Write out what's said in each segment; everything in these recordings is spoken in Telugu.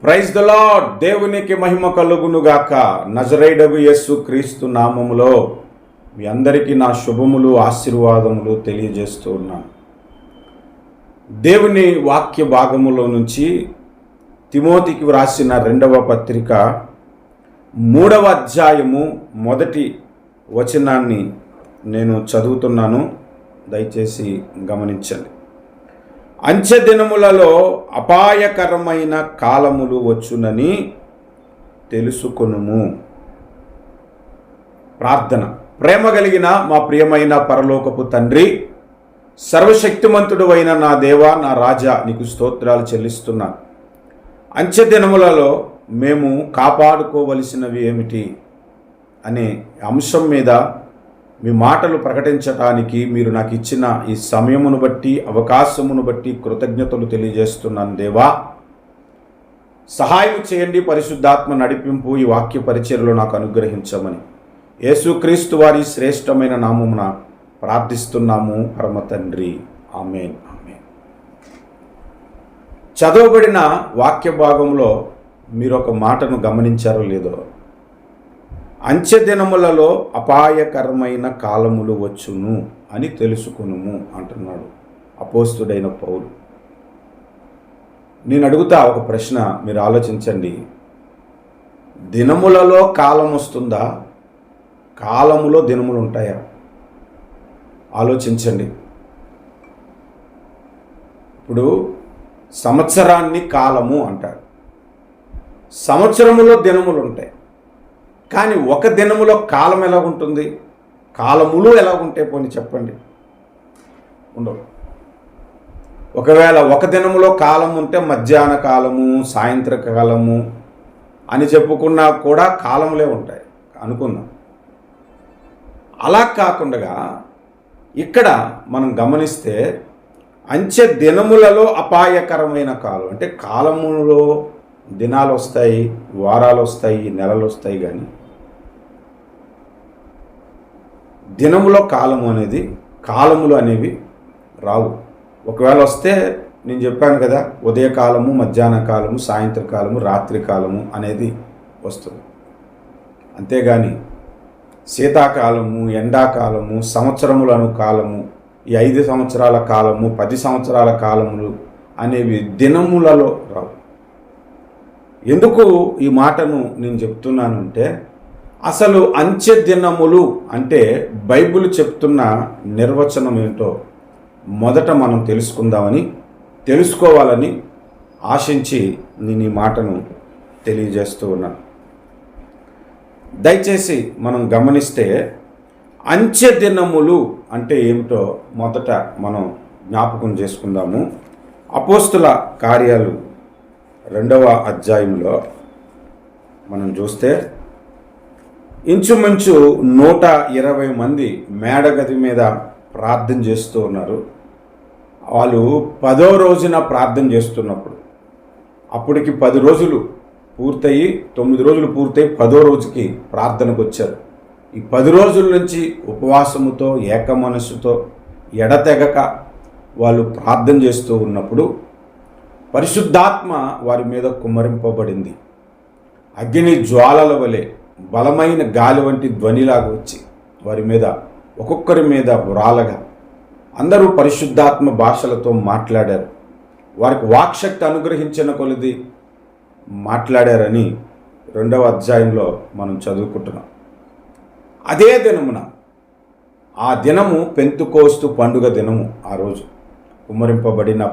Praise the lord. దేవునికి మహిమ కలుగునుగాక. నజరేయుడగు యేసు క్రీస్తు నామములో మీ అందరికీ నా శుభములు ఆశీర్వాదములు తెలియజేస్తూ ఉన్నాను. దేవుని వాక్య భాగములో నుంచి తిమోతికి వ్రాసిన 2వ పత్రిక 3వ అధ్యాయము 1వ వచనాన్ని నేను చదువుతున్నాను. దయచేసి గమనించండి. అంచె దినములలో అపాయకరమైన కాలములు వచ్చునని తెలుసుకొనుము. ప్రార్థన. ప్రేమ కలిగిన మా ప్రియమైన పరలోకపు తండ్రి, సర్వశక్తిమంతుడు అయిన నా దేవా, నా రాజా, నీకు స్తోత్రాలు చెల్లిస్తున్నాను. అంచె దినములలో మేము కాపాడుకోవలసినవి ఏమిటి అనే అంశం మీద మీ మాటలు ప్రకటించడానికి మీరు నాకు ఇచ్చిన ఈ సమయమును బట్టి, అవకాశమును బట్టి కృతజ్ఞతలు తెలియజేస్తున్నాను. దేవా, సహాయం చేయండి. పరిశుద్ధాత్మ నడిపింపు ఈ వాక్య పరిచర్యలో నాకు అనుగ్రహించమని యేసుక్రీస్తు వారి శ్రేష్టమైన నామమున ప్రార్థిస్తున్నాము పరమ తండ్రి. ఆమేన్. ఆమేన్. చదవబడిన వాక్య భాగంలో మీరు ఒక మాటను గమనించారో లేదో, అంచె దినములలో అపాయకరమైన కాలములు వచ్చును అని తెలుసుకునుము అంటున్నాడు అపోస్తుడైన పౌలు. నేను అడుగుతా ఒక ప్రశ్న, మీరు ఆలోచించండి. దినములలో కాలం వస్తుందా? కాలములో దినములు ఉంటాయా? ఆలోచించండి. ఇప్పుడు సంవత్సరాన్ని కాలము అంటారు, సంవత్సరములో దినములు ఉంటాయి. కానీ ఒక దినములో కాలం ఎలా ఉంటుంది? కాలములు ఎలా ఉంటాయి? పోనీ చెప్పండి. ఉండవు. ఒకవేళ ఒక దినములో కాలం ఉంటే మధ్యాహ్న కాలము, సాయంత్రకాలము అని చెప్పుకున్నా కూడా కాలములే ఉంటాయి అనుకుందాం. అలా కాకుండా ఇక్కడ మనం గమనిస్తే అంచె దినములలో అపాయకరమైన కాలం అంటే కాలములో దినాలు వస్తాయి, వారాలు వస్తాయి, నెలలు వస్తాయి, కానీ దినములో కాలములు అనేవి రావు. ఒకవేళ వస్తే నేను చెప్పాను కదా, ఉదయకాలము, మధ్యాహ్న కాలము, సాయంత్రకాలము, రాత్రి కాలము అనేది వస్తుంది. అంతేగాని శీతాకాలము, ఎండాకాలము, సంవత్సరములను కాలము, ఈ 5 సంవత్సరాల కాలము, 10 సంవత్సరాల కాలములు అనేవి దినములలో రావు. ఎందుకు ఈ మాటను నేను చెప్తున్నానంటే, అసలు అంచె దినములు అంటే బైబిల్ చెప్తున్న నిర్వచనం ఏంటో మొదట మనం తెలుసుకోవాలని ఆశించి నేను ఈ మాటను తెలియజేస్తూ ఉన్నాను. దయచేసి మనం గమనిస్తే అంచె దినములు అంటే ఏమిటో మొదట మనం జ్ఞాపకం చేసుకుందాము. అపోస్తుల కార్యాలు 2వ అధ్యాయంలో మనం చూస్తే ఇంచుమించు 120 మంది మేడగది మీద ప్రార్థన చేస్తూ ఉన్నారు. వాళ్ళు 10వ రోజున ప్రార్థన చేస్తున్నప్పుడు, అప్పటికి 10 రోజులు పూర్తయి 9 రోజులు పూర్తయి 10వ రోజుకి ప్రార్థనకు వచ్చారు. ఈ 10 రోజుల నుంచి ఉపవాసముతో, ఏక మనస్సుతో, ఎడతెగక వాళ్ళు ప్రార్థన చేస్తూ ఉన్నప్పుడు పరిశుద్ధాత్మ వారి మీద కుమ్మరింపబడింది. అగ్ని జ్వాలల వలె బలమైన గాలి వంటి ధ్వనిలాగా వచ్చి వారి మీద, ఒక్కొక్కరి మీద వ్రాలగా అందరూ పరిశుద్ధాత్మ భాషలతో మాట్లాడారు. వారికి వాక్శక్తి అనుగ్రహించిన కొలది మాట్లాడారని 2వ అధ్యాయంలో మనం చదువుకుంటున్నాం. అదే దినమున, ఆ దినము పెంతుకోస్తు పండుగ దినము, ఆ రోజు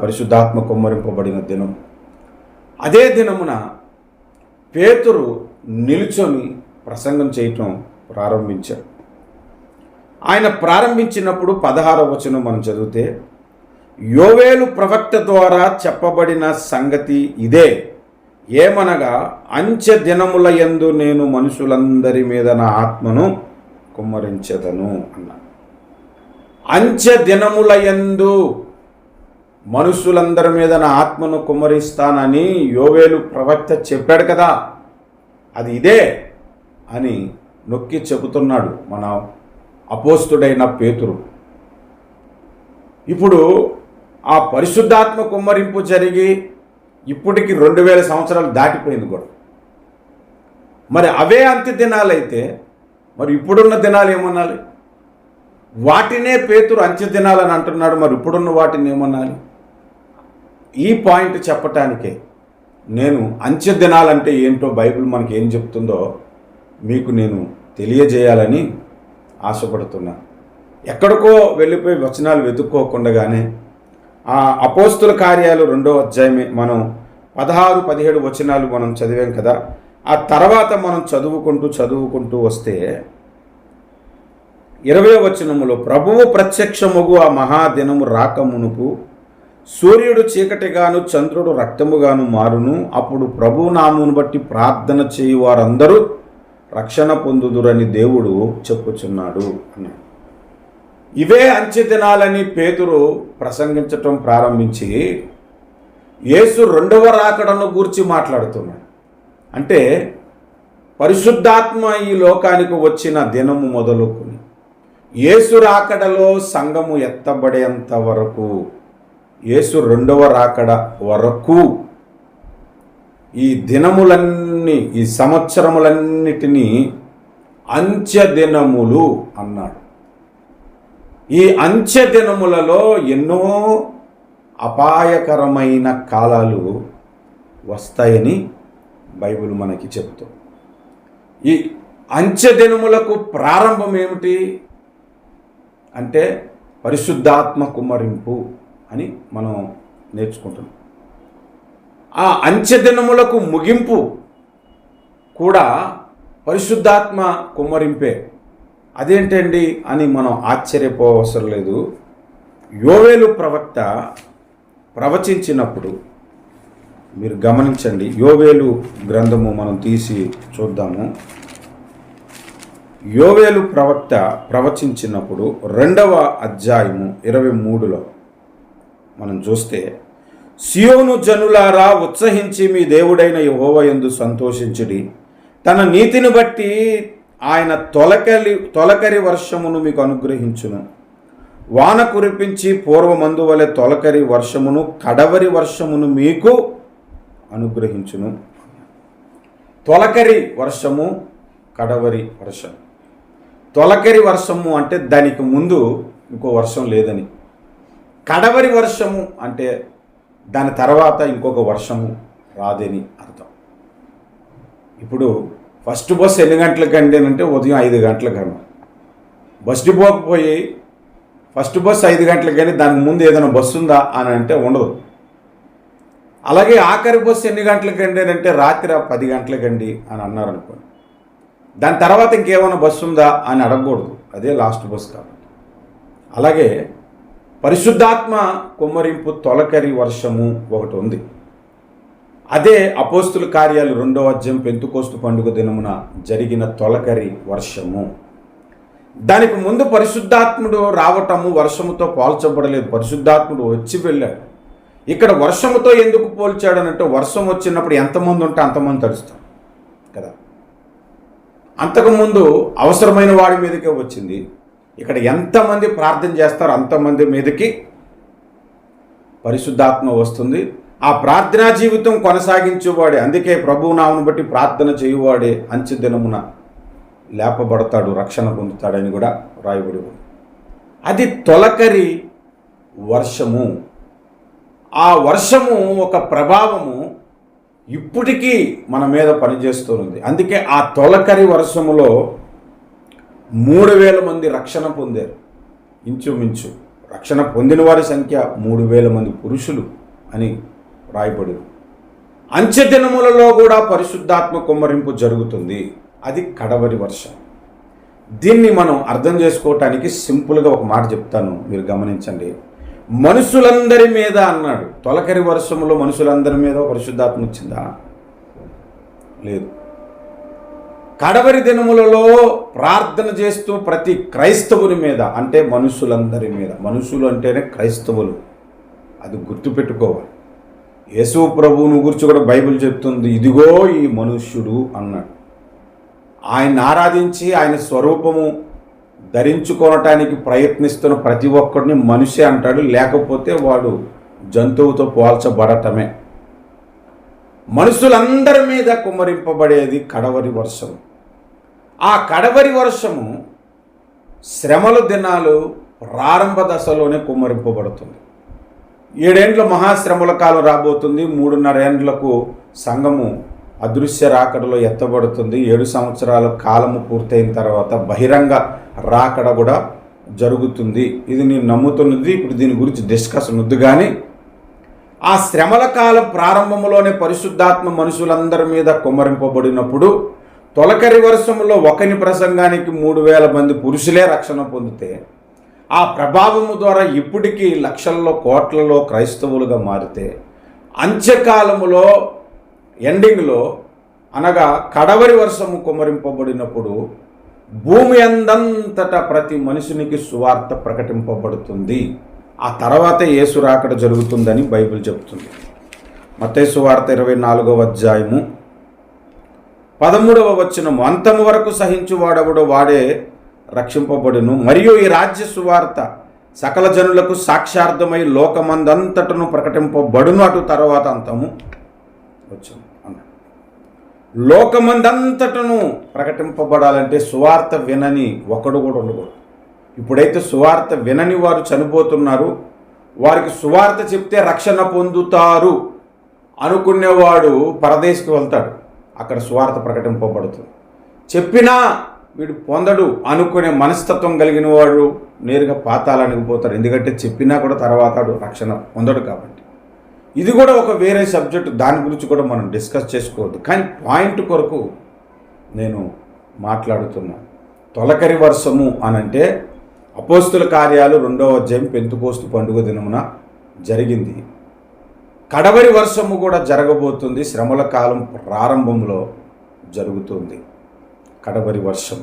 పరిశుద్ధాత్మ కుమ్మరింపబడిన దినం. అదే దినమున పేతురు నిలుచొని ప్రసంగం చేయటం ప్రారంభించాడు. ఆయన ప్రారంభించినప్పుడు 16వ వచనం మనం చదివితే, యోవేలు ప్రవక్త ద్వారా చెప్పబడిన సంగతి ఇదే, ఏమనగా అంచె దినముల యందు నేను మనుషులందరి మీద నా ఆత్మను కుమ్మరించెదను అన్నాడు. అంచె దినముల యందు మనుషులందరి మీద నా ఆత్మను కుమ్మరిస్తానని యోవేలు ప్రవక్త చెప్పాడు కదా, అది ఇదే అని నొక్కి చెబుతున్నాడు మన అపోస్తుడైన పేతురు. ఇప్పుడు ఆ పరిశుద్ధాత్మ కుమ్మరింపు జరిగి ఇప్పటికి 2000 సంవత్సరాలు దాటిపోయింది కూడా. మరి అవే అంత్య దినాలైతే మరి ఇప్పుడున్న దినాలు ఏమనాలి? వాటినే పేతురు అంత్య దినాలని అంటున్నాడు, మరి ఇప్పుడున్న వాటిని ఏమనాలి? ఈ పాయింట్ చెప్పటానికే నేను అంత్య దినాలంటే ఏంటో బైబిల్ మనకి ఏం చెప్తుందో మీకు నేను తెలియజేయాలని ఆశపడుతున్నా. ఎక్కడికో వెళ్ళిపోయి వచనాలు వెతుక్కోకుండానే ఆ అపోస్తుల కార్యాలు 2వ అధ్యాయమే మనం 16-17 వచనాలు మనం చదివాం కదా. ఆ తర్వాత మనం చదువుకుంటూ వస్తే 20వ వచనములో, ప్రభువు ప్రత్యక్షముగు ఆ మహాదినము రాకమునుపు సూర్యుడు చీకటిగాను చంద్రుడు రక్తముగాను మారును, అప్పుడు ప్రభువు నామమును బట్టి ప్రార్థన చేయు వారందరూ రక్షణ పొందుదురని దేవుడు చెప్పుచున్నాడు అన్నాడు. ఇవే అంత్య దినాలని పేతురు ప్రసంగించటం ప్రారంభించి యేసు 2వ రాకడను గూర్చి మాట్లాడుతున్నాడు. అంటే పరిశుద్ధాత్మ ఈ లోకానికి వచ్చిన దినము మొదలుకొని యేసు రాకడలో సంఘము ఎత్తబడేంత వరకు, యేసు 2వ రాకడ వరకు ఈ దినములన్నీ, ఈ సంవత్సరములన్నిటినీ అంత్య దినములు అన్నాడు. ఈ అంత్య దినములలో ఎన్నో అపాయకరమైన కాలాలు వస్తాయని బైబిల్ మనకి చెప్తుంది. ఈ అంత్య దినములకు ప్రారంభం ఏమిటి అంటే పరిశుద్ధాత్మ కుమ్మరింపు అని మనం నేర్చుకుంటున్నాం. ఆ అంత్య దినములకు ముగింపు కూడా పరిశుద్ధాత్మ కుమ్మరింపే. అదేంటండి అని మనం ఆశ్చర్యపోవసరం లేదు. యోవేలు ప్రవక్త ప్రవచించినప్పుడు మీరు గమనించండి. యోవేలు గ్రంథము మనం తీసి చూద్దాము. యోవేలు ప్రవక్త ప్రవచించినప్పుడు 2వ అధ్యాయము 23లో మనం చూస్తే, సియోను జనులారా ఉత్సహించి మీ దేవుడైన యెహోవా యందు సంతోషించుడి, తన నీతిని బట్టి ఆయన తొలకరి వర్షమును మీకు అనుగ్రహించును, వాన కురిపించి పూర్వమందు వలె తొలకరి వర్షమును కడవరి వర్షమును మీకు అనుగ్రహించును. తొలకరి వర్షము, కడవరి వర్షం. తొలకరి వర్షము అంటే దానికి ముందు ఇంకో వర్షం లేదని, కడవరి వర్షము అంటే దాని తర్వాత ఇంకొక వర్షము రాదని అర్థం. ఇప్పుడు ఫస్ట్ బస్సు ఎన్ని గంటలకు అంటే ఉదయం 5 గంటలకు అన్న బస్ డిపోకి పోయి ఫస్ట్ బస్సు 5 గంటలకు కానీ దానికి ముందు ఏదైనా బస్సు ఉందా అని అంటే ఉండదు. అలాగే ఆఖరి బస్సు ఎన్ని గంటలకు అంటే రాత్రి 10 గంటలకండి అని అన్నారు అనుకోండి, దాని తర్వాత ఇంకేమైనా బస్సు ఉందా అని అడగకూడదు, అదే లాస్ట్ బస్సు కాబట్టి. అలాగే పరిశుద్ధాత్మ కుమ్మరింపు తొలకరి వర్షము ఒకటి ఉంది. అదే అపోస్తుల కార్యాలు 2వ అధ్యాయం పెంతుకోస్తు పండుగ దినమున జరిగిన తొలకరి వర్షము. దానికి ముందు పరిశుద్ధాత్ముడు రావటము వర్షముతో పోల్చబడలేదు, పరిశుద్ధాత్ముడు వచ్చి వెళ్ళాడు. ఇక్కడ వర్షముతో ఎందుకు పోల్చాడు అంటే, వర్షం వచ్చినప్పుడు ఎంతమంది ఉంటే అంతమంది తడుస్తాం కదా. అంతకుముందు అవసరమైన వాడి మీదకే వచ్చింది. ఇక్కడ ఎంతమంది ప్రార్థన చేస్తారో అంతమంది మీదకి పరిశుద్ధాత్మ వస్తుంది. ఆ ప్రార్థనా జీవితం కొనసాగించేవాడే, అందుకే ప్రభువు నామమును బట్టి ప్రార్థన చేయువాడే అంత్య దినమున లేపబడతాడు, రక్షణ పొందుతాడని కూడా రాయబడి ఉంది. అది తొలకరి వర్షము. ఆ వర్షము ఒక ప్రభావము ఇప్పటికీ మన మీద పనిచేస్తుంది. అందుకే ఆ తొలకరి వర్షములో 3000 మంది రక్షణ పొందారు. ఇంచుమించు రక్షణ పొందిన వారి సంఖ్య 3000 మంది పురుషులు అని రాయబడి. అంత్య దినములలో కూడా పరిశుద్ధాత్మ కుమ్మరింపు జరుగుతుంది. అది కడవరి వర్షం. దీన్ని మనం అర్థం చేసుకోవటానికి సింపుల్గా ఒక మాట చెప్తాను, మీరు గమనించండి. మనుషులందరి మీద అన్నాడు. తొలకరి వర్షంలో మనుషులందరి మీద పరిశుద్ధాత్మ వచ్చిందా? లేదు. కడవరి దినములలో ప్రార్థన చేస్తూ ప్రతి క్రైస్తవుని మీద, అంటే మనుషులందరి మీద, మనుషులు అంటేనే క్రైస్తవులు, అది గుర్తుపెట్టుకోవాలి. యేసు ప్రభువును గురించి కూడా బైబిల్ చెప్తుంది, ఇదిగో ఈ మనుష్యుడు అన్నాడు. ఆయన ఆరాధించి ఆయన స్వరూపము ధరించుకోవటానికి ప్రయత్నిస్తున్న ప్రతి ఒక్కడిని మనిషి అంటాడు, లేకపోతే వాడు జంతువుతో పోల్చబడటమే. మనుషులందరి మీద కుమ్మరింపబడేది కడవరి వర్షం. ఆ కడవరి వర్షము శ్రమల దినాలు ప్రారంభ దశలోనే కుమ్మరింపబడుతుంది. 7 ఏండ్ల మహాశ్రమల కాలం రాబోతుంది. 3.5 ఏండ్లకు సంఘము అదృశ్య రాకడలో ఎత్తబడుతుంది. 7 సంవత్సరాల కాలము పూర్తయిన తర్వాత బహిరంగ రాకడ కూడా జరుగుతుంది. ఇది నేను నమ్ముతున్నది. ఇప్పుడు దీని గురించి డిస్కషన్ వద్దు. కానీ ఆ శ్రమల కాలం ప్రారంభంలోనే పరిశుద్ధాత్మ మనుషులందరి మీద కుమ్మరింపబడినప్పుడు తొలకరి వర్షంలో ఒకని ప్రసంగానికి 3,000 మంది పురుషులే రక్షణ పొందితే ఆ ప్రభావము ద్వారా ఇప్పటికీ లక్షల్లో కోట్లలో క్రైస్తవులుగా మారితే అంత్యకాలములో ఎండింగ్లో అనగా కడవరి వర్షము కుమ్మరింపబడినప్పుడు భూమి అందంతటా ప్రతి మనుషునికి సువార్త ప్రకటింపబడుతుంది. ఆ తర్వాతే యేసు రాకడ జరుగుతుందని బైబిల్ చెబుతుంది. మత్తయి సువార్త 24వ అధ్యాయము 13వ వచనము, అంతము వరకు సహించువాడెవడో వాడే రక్షింపబడును, మరియు ఈ రాజ్య సువార్త సకల జనులకు సాక్షార్థమై లోకమందంతటను ప్రకటింపబడును. అటు తర్వాత అంతము వచ్చును అన్నాడు. లోకమందంతటను ప్రకటింపబడాలంటే సువార్త వినని ఒకడు కూడా ఉండకూడదు. ఇప్పుడైతే సువార్త వినని వారు చనిపోతున్నారు. వారికి సువార్త చెప్తే రక్షణ పొందుతారు అనుకునేవాడు పరదేశకు వెళ్తాడు. అక్కడ సువార్త ప్రకటింపబడుతుంది. చెప్పినా వీడు పొందడు అనుకునే మనస్తత్వం కలిగిన వాడు నేరుగా పాతాళానికి పోతాడు. ఎందుకంటే చెప్పినా కూడా తర్వాత రక్షణ పొందడు కాబట్టి. ఇది కూడా ఒక వేరే సబ్జెక్టు. దాని గురించి కూడా మనం డిస్కస్ చేసుకోవద్దు. కానీ పాయింట్ కొరకు నేను మాట్లాడుతున్నాను. తొలకరి వర్షము అనంటే అపోస్తుల కార్యాలు 2వ అధ్యాయం పెంతెకోస్తు పండుగ దినమున జరిగింది. కడవరి వర్షము కూడా జరగబోతుంది. శ్రమల కాలం ప్రారంభంలో జరుగుతుంది కడవరి వర్షం.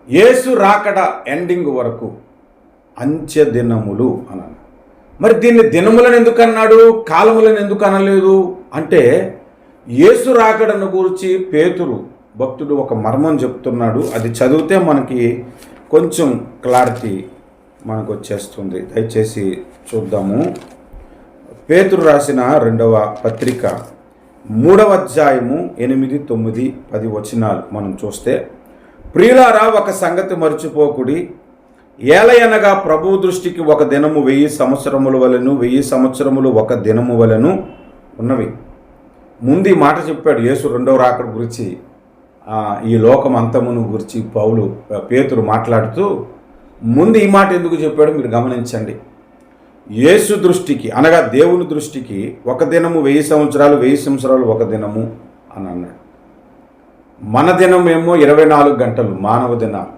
యేసు రాకడ ఎండింగ్ వరకు అంత్య దినములు అన్నాడు. మరి దీన్ని దినములను ఎందుకు అన్నాడు, కాలములను ఎందుకు అనలేదు అంటే యేసు రాకడను గురించి పేతురు భక్తుడు ఒక మర్మం చెప్తున్నాడు. అది చదివితే మనకి కొంచెం క్లారిటీ మనకు వచ్చేస్తుంది. దయచేసి చూద్దాము. పేతురు రాసిన 2వ పత్రిక 3వ అధ్యాయము 8, 9, 10 వచనాలు మనం చూస్తే, ప్రియులారా ఒక సంగతి మర్చిపోకుడి, ఏలయనగా ప్రభు దృష్టికి ఒక దినము 1000 సంవత్సరముల వలెను, 1000 సంవత్సరములు ఒక దినము వలెను ఉన్నవి. ముందు ఈ మాట చెప్పాడు యేసు రెండవ రాకడ గురించి. ఈ లోకం అంతమును గురించి పేతురు మాట్లాడుతూ ముందు ఈ మాట ఎందుకు చెప్పాడో మీరు గమనించండి. యేసు దృష్టికి అనగా దేవుని దృష్టికి ఒక దినము 1000 సంవత్సరాలు, 1000 సంవత్సరాలు ఒక దినము అని అన్నాడు. మన దినమేమో 24 గంటలు మానవ దినాలు,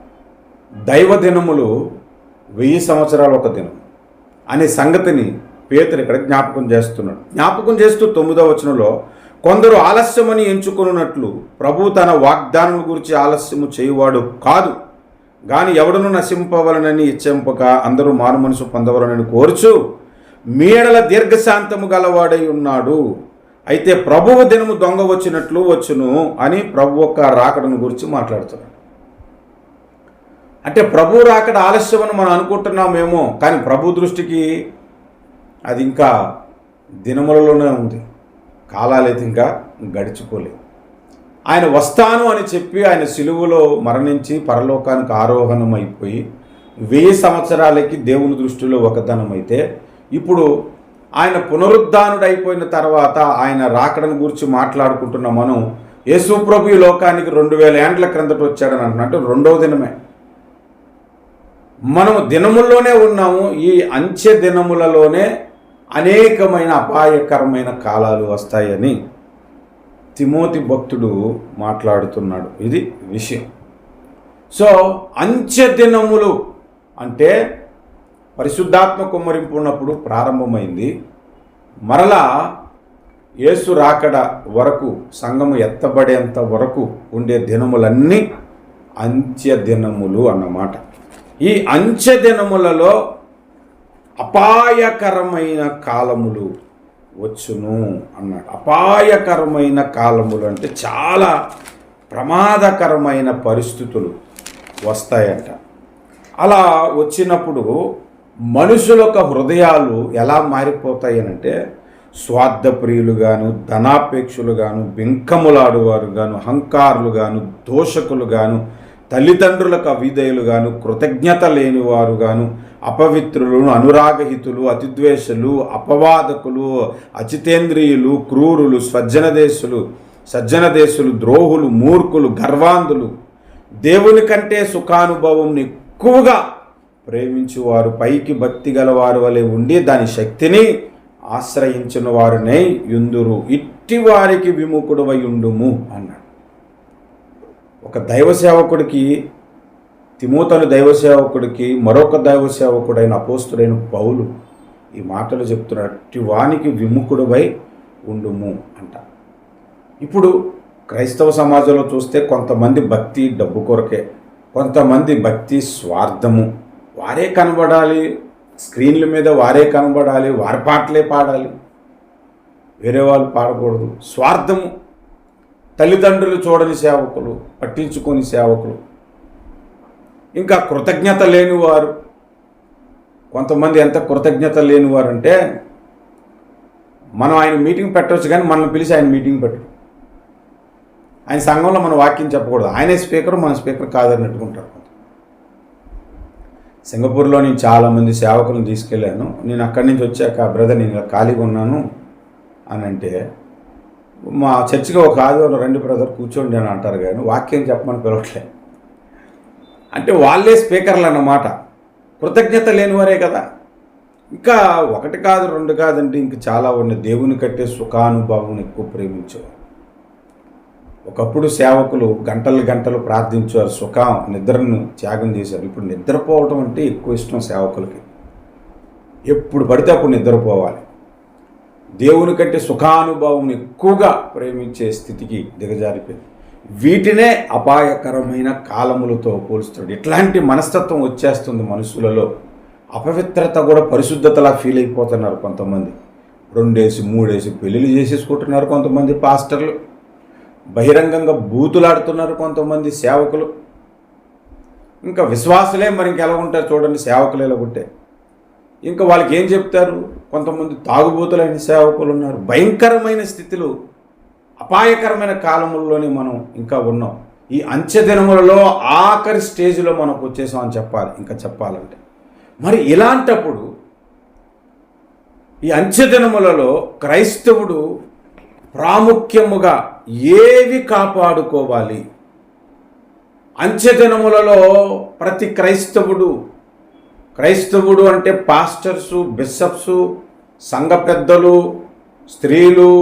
దైవ దినములు 1000 సంవత్సరాలు ఒక దినం అనే సంగతిని పేతురు ఇక్కడ జ్ఞాపకం చేస్తున్నాడు. జ్ఞాపకం చేస్తూ 9వ వచనంలో, కొందరు ఆలస్యమని ఎంచుకున్నట్లు ప్రభు తన వాగ్దానం గురించి ఆలస్యము చేయువాడు కాదు, గాని ఎవడును నశింపవలనని ఇచ్చింపక అందరూ మారు మనసు పొందవలనని కోరుచు మీ ఎడల దీర్ఘశాంతము గలవాడై ఉన్నాడు. అయితే ప్రభువు దినము దొంగ వచ్చినట్లు వచ్చును అని ప్రభు యొక్క రాకడను గురించి మాట్లాడుతున్నాడు. అంటే ప్రభు రాకడ ఆలస్యమని మనం అనుకుంటున్నామేమో, కానీ ప్రభు దృష్టికి అది ఇంకా దినములలోనే ఉంది. కాలాలైతే ఇంకా గడిచిపోలేదు. ఆయన వస్తాను అని చెప్పి ఆయన సిలువలో మరణించి పరలోకానికి ఆరోహణం అయిపోయి 1000 సంవత్సరాలకి దేవుని దృష్టిలో ఒకదనమైతే, ఇప్పుడు ఆయన పునరుద్ధానుడైపోయిన తర్వాత ఆయన రాకడను గురించి మాట్లాడుకుంటున్న మనం యేసు ప్రభు ఈ లోకానికి 2000 ఏండ్ల క్రిందట వచ్చాడని అంటున్నట్టు రెండవ దినమే. మనము దినముల్లోనే ఉన్నాము. ఈ అంత్య దినములలోనే అనేకమైన అపాయకరమైన కాలాలు వస్తాయని తిమోతి భక్తుడు మాట్లాడుతున్నాడు. ఇది విషయం. సో అంత్య దినములు అంటే పరిశుద్ధాత్మ కుమ్మరింపు ఉన్నప్పుడు ప్రారంభమైంది. మరలా యేసు రాకడ వరకు, సంఘము ఎత్తబడేంత వరకు ఉండే దినములన్నీ అంత్య దినములు అన్నమాట. ఈ అంత్య దినములలో అపాయకరమైన కాలములు వచ్చును అన్నాడు. అపాయకరమైన కాలములు అంటే చాలా ప్రమాదకరమైన పరిస్థితులు వస్తాయంట. అలా వచ్చినప్పుడు మనుషుల యొక్క హృదయాలు ఎలా మారిపోతాయి అంటే, స్వార్థప్రియులుగాను, ధనాపేక్షులుగాను, బింకములాడువారుగాను, అహంకారులుగాను, దోషకులుగాను, తల్లిదండ్రులకు అవిధేయులుగాను, కృతజ్ఞత లేనివారుగాను, అపవిత్రులు, అనురాగహితులు, అతిద్వేషులు, అపవాదకులు, అచితేంద్రియులు, క్రూరులు, సజ్జనదేశులు, ద్రోహులు, మూర్ఖులు, గర్వాంధులు, దేవుని కంటే సుఖానుభవం ఎక్కువగా ప్రేమించువారు, పైకి భక్తి గలవారు వలె ఉండి దాని శక్తిని ఆశ్రయించిన వారునే యుందురు, ఇట్టి వారికి విముఖుడవై ఉండుము అన్నాడు. ఒక దైవ సేవకుడికి, తిమోతను దైవ సేవకుడికి మరొక దైవ సేవకుడైన అపోస్తుడైన పౌలు ఈ మాటలు చెప్తున్నాడు, అట్టి వానికి విముఖుడవై ఉండుము అంట. ఇప్పుడు క్రైస్తవ సమాజంలో చూస్తే కొంతమంది భక్తి డబ్బు కొరకే, కొంతమంది భక్తి స్వార్థము, వారే కనబడాలి, స్క్రీన్ల మీద వారే కనబడాలి, వారి పాటలే పాడాలి, వేరే వాళ్ళు పాడకూడదు, స్వార్థము. తల్లిదండ్రులు చూడని సేవకులు, పట్టించుకొని సేవకులు, ఇంకా కృతజ్ఞత లేనివారు. కొంతమంది ఎంత కృతజ్ఞత లేనివారు అంటే, మనం ఆయన మీటింగ్ పెట్టవచ్చు కానీ మనల్ని పిలిచి ఆయన మీటింగ్ పెట్టరు. ఆయన సంఘంలో మన వాక్యం చెప్పకూడదు, ఆయనే స్పీకర్, మన స్పీకర్ కాదన్నట్టుకుంటారు. సింగపూర్లో నేను చాలామంది సేవకులను తీసుకెళ్ళాను. నేను అక్కడి నుంచి వచ్చాక, బ్రదర్ నేను ఖాళీగా ఉన్నాను అని అంటే, మా చర్చికి ఒక ఆదివారం రండి బ్రదర్ కూర్చోండి అని అంటారు కానీ వాక్యం చెప్పమని పిలవట్లే. అంటే వాళ్ళే స్పీకర్లు అన్నమాట. కృతజ్ఞత లేనివారే కదా. ఇంకా ఒకటి కాదు, రెండు కాదండి, ఇంక చాలా ఉన్నాయి. దేవుని కట్టే సుఖానుభవం ఎక్కువ ప్రేమించేవారు. ఒకప్పుడు సేవకులు గంటలు ప్రార్థించారు, నిద్రను త్యాగం చేశారు. ఇప్పుడు నిద్రపోవటం అంటే ఎక్కువ ఇష్టం సేవకులకి. ఎప్పుడు పడితే అప్పుడు నిద్రపోవాలి. దేవుని కంటే సుఖానుభవం ఎక్కువగా ప్రేమించే స్థితికి దిగజారిపోయింది. వీటినే అపాయకరమైన కాలములతో పోలుస్తాడు. ఇట్లాంటి మనస్తత్వం వచ్చేస్తుంది మనుషులలో. అపవిత్రత కూడా పరిశుద్ధతలా ఫీల్ అయిపోతున్నారు కొంతమంది. 2 3 పెళ్ళిళ్ళు చేసేసుకుంటున్నారు కొంతమంది పాస్టర్లు. బహిరంగంగా బూతులాడుతున్నారు కొంతమంది సేవకులు. ఇంకా విశ్వాసులే మరి ఇంకెలా ఉంటారు చూడండి, సేవకులు ఎలా ఉంటే. ఇంకా వాళ్ళకి ఏం చెప్తారు? కొంతమంది తాగుబోతులైన సేవకులు ఉన్నారు. భయంకరమైన స్థితిలో, అపాయకరమైన కాలముల్లోనే మనం ఇంకా ఉన్నాం. ఈ అంచె దినములలో ఆఖరి స్టేజ్లో మనకు వచ్చేసాం అని చెప్పాలి. ఇంకా చెప్పాలంటే మరి ఇలాంటప్పుడు ఈ అంచె దినములలో క్రైస్తవుడు ప్రాముఖ్యముగా ఏవి కాపాడుకోవాలి? అంచె దినములలో ప్రతి క్రైస్తవుడు అంటే పాస్టర్సు, బిషప్సు, సంఘ పెద్దలు, స్త్రీలు,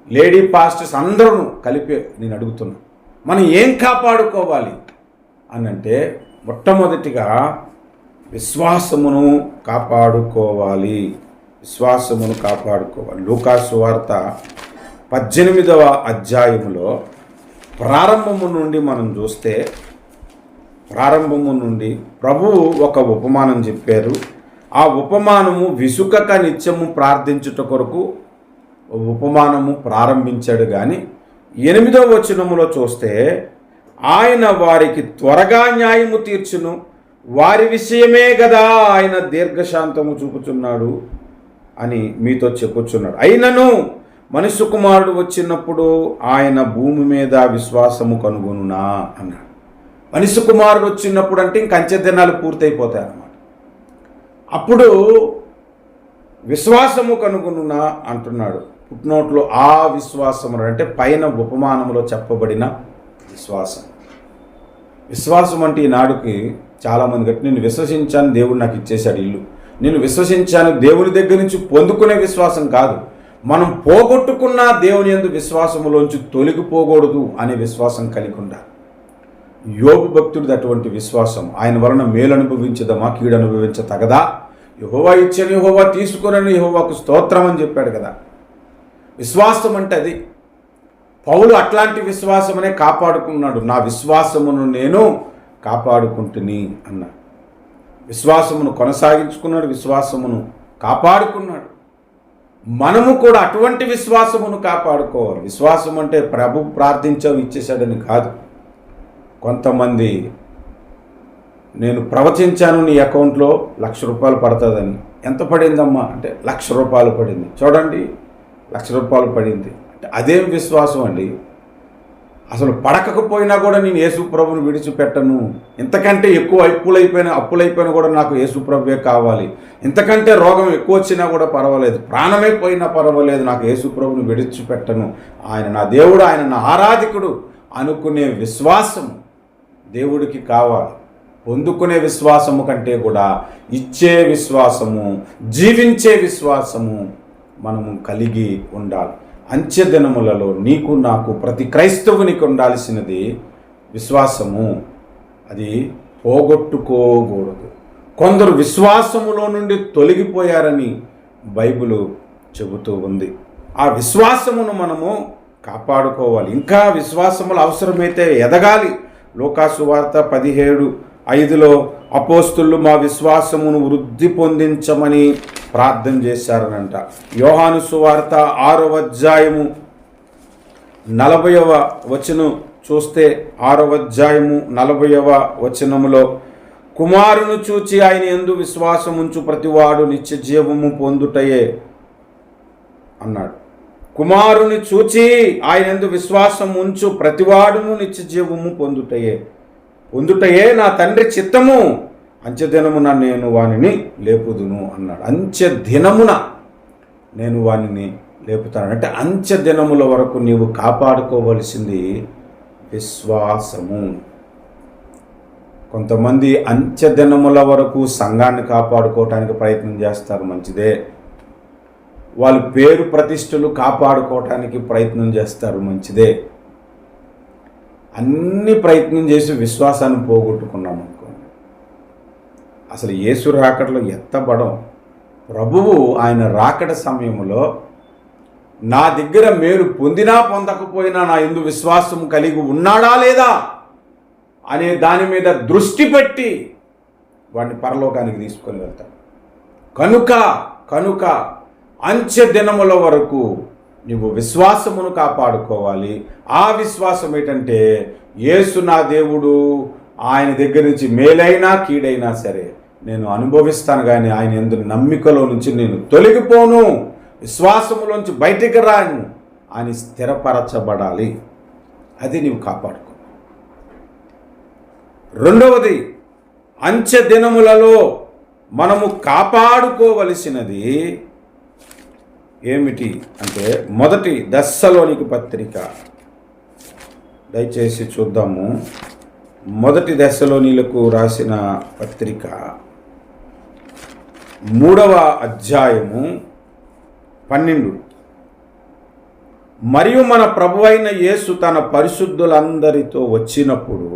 లేడీ పాస్టర్స్ అందరూ కలిపి నేను అడుగుతున్నా, మనం ఏం కాపాడుకోవాలి అని అంటే, మొట్టమొదటిగా విశ్వాసమును కాపాడుకోవాలి. లూకా సువార్త 18వ అధ్యాయములో ప్రారంభము నుండి మనం చూస్తే, ప్రారంభము నుండి ప్రభువు ఒక ఉపమానం చెప్పారు. ఆ ఉపమానము విసుకక నిత్యము ప్రార్థించుట కొరకు ఉపమానము ప్రారంభించాడు. కానీ 8వ వచనములో చూస్తే, ఆయన వారికి త్వరగా న్యాయము తీర్చును, వారి విషయమే కదా ఆయన దీర్ఘశాంతము చూపుచున్నాడు అని మీతో చెప్పుచున్నాడు. అయినను మనుష్య కుమారుడు వచ్చినప్పుడు ఆయన భూమి మీద విశ్వాసము కనుగొనునా అన్నాడు. మనుష్య కుమారుడు వచ్చినప్పుడు అంటే ఇంక అంచె దినాలు పూర్తయిపోతాయి అన్నమాట. అప్పుడు విశ్వాసము కనుగొనునా అంటున్నాడు. పుట్నోట్లో ఆ విశ్వాసము అంటే పైన ఉపమానంలో చెప్పబడిన విశ్వాసం అంటే ఈనాడుకి చాలామంది గట్టి, నేను విశ్వసించాను దేవుడు నాకు ఇచ్చేశాడు ఇల్లు, నేను విశ్వసించాను దేవుని దగ్గర నుంచి పొందుకునే విశ్వాసం కాదు. మనం పోగొట్టుకున్న దేవుని యందు విశ్వాసములోంచి తొలగిపోకూడదు అనే విశ్వాసం కలిగి ఉండాలి. యోబు భక్తుడిది అటువంటి విశ్వాసం. ఆయన వలన మేలు అనుభవించదమా, కీడు అనుభవించతగదా? యెహోవా ఇచ్చని యెహోవా తీసుకునని యెహోవాకు స్తోత్రం అని చెప్పాడు కదా. విశ్వాసం అంటే అది. పౌలు అట్లాంటి విశ్వాసమనే కాపాడుకున్నాడు. నా విశ్వాసమును నేను కాపాడుకుంటుని అన్నాడు. విశ్వాసమును కొనసాగించుకున్నాడు, విశ్వాసమును కాపాడుకున్నాడు. మనము కూడా అటువంటి విశ్వాసమును కాపాడుకోవాలి. విశ్వాసం అంటే ప్రభు ప్రార్థించావు ఇచ్చేశాడని కాదు. కొంతమంది నేను ప్రవచించాను నీ అకౌంట్లో 1,00,000 రూపాయలు పడుతుందని. ఎంత పడిందమ్మా అంటే 1,00,000 రూపాయలు పడింది. చూడండి, రూపాయలు పడింది అంటే అదేం విశ్వాసం అండి? అసలు పడకపోయినా కూడా నేను యేసు ప్రభుని విడిచిపెట్టను, ఇంతకంటే ఎక్కువ అప్పులైపోయినా కూడా నాకు యేసు ప్రభువే కావాలి, ఇంతకంటే రోగం ఎక్కువ వచ్చినా కూడా పర్వాలేదు, ప్రాణమే పోయినా పర్వాలేదు, నాకు యేసు ప్రభుని విడిచిపెట్టను, ఆయన నా దేవుడు, ఆయన నా ఆరాధికుడు అనుకునే విశ్వాసం దేవుడికి కావాలి. పొందుకునే విశ్వాసము కంటే కూడా ఇచ్చే విశ్వాసము, జీవించే విశ్వాసము మనము కలిగి ఉండాలి. అంచె దినములలో నీకు నాకు ప్రతి క్రైస్తవునికి ఉండాల్సినది విశ్వాసము. అది పోగొట్టుకోకూడదు. కొందరు విశ్వాసములో నుండి తొలగిపోయారని బైబిలు చెబుతూ ఉంది. ఆ విశ్వాసమును మనము కాపాడుకోవాలి. ఇంకా విశ్వాసములు అవసరమైతే ఎదగాలి. లూకాసు వార్త 17:5 అపోస్తులు మా విశ్వాసమును వృద్ధి పొందించమని ప్రార్థన చేశారనంట. యోహాను సువార్త 6వ అధ్యాయము 40వ వచనం చూస్తే 6వ అధ్యాయము 40వ వచనములో కుమారును చూచి ఆయన యందు విశ్వాసముంచు ప్రతివాడు నిత్య జీవము పొందుటయే అన్నాడు. కుమారుని చూచి ఆయన యందు విశ్వాసం ఉంచు ప్రతివాడును నిత్య జీవము పొందుటయే నా తండ్రి చిత్తము, అంచెదినమున నేను వానిని లేపుదును అన్నాడు. అంచెదినమున నేను వానిని లేపుతాను అంటే అంచెదినముల వరకు నీవు కాపాడుకోవలసింది విశ్వాసము. కొంతమంది అంచెదినముల వరకు సంఘాన్ని కాపాడుకోవటానికి ప్రయత్నం చేస్తారు, మంచిదే. వాళ్ళు పేరు ప్రతిష్టలు కాపాడుకోవటానికి ప్రయత్నం చేస్తారు, మంచిదే. అన్ని ప్రయత్నం చేసి విశ్వాసాన్ని పోగొట్టుకున్నాం అనుకోండి, అసలు యేసు రాకడలో ఎత్తబడం. ప్రభువు ఆయన రాకడ సమయంలో నా దగ్గర మేలు పొందినా పొందకపోయినా నా యందు విశ్వాసం కలిగి ఉన్నాడా లేదా అనే దాని మీద దృష్టి పెట్టి వాడిని పరలోకానికి తీసుకొని వెళ్తాడు. కనుక అంచె దినముల వరకు నువ్వు విశ్వాసమును కాపాడుకోవాలి. ఆ విశ్వాసం ఏంటంటే యేసు నా దేవుడు, ఆయన దగ్గర నుంచి మేలైనా కీడైనా సరే నేను అనుభవిస్తాను, కానీ ఆయన యందు నమ్మికలో నుంచి నేను తొలగిపోను, విశ్వాసములోంచి బయటికి రాను అని స్థిరపరచబడాలి. అది నీవు కాపాడుకో. రెండవది, అంచె దినములలో మనము కాపాడుకోవలసినది ఏమిటి అంటే మొదటి దెస్సలోనిక పత్రిక, దయచేసి చూద్దాము. మొదటి దెస్సలోనిలకు రాసిన పత్రిక 3వ అధ్యాయము 12. మరియు మన ప్రభువైన యేసు తన పరిశుద్ధులందరితో వచ్చినప్పుడు,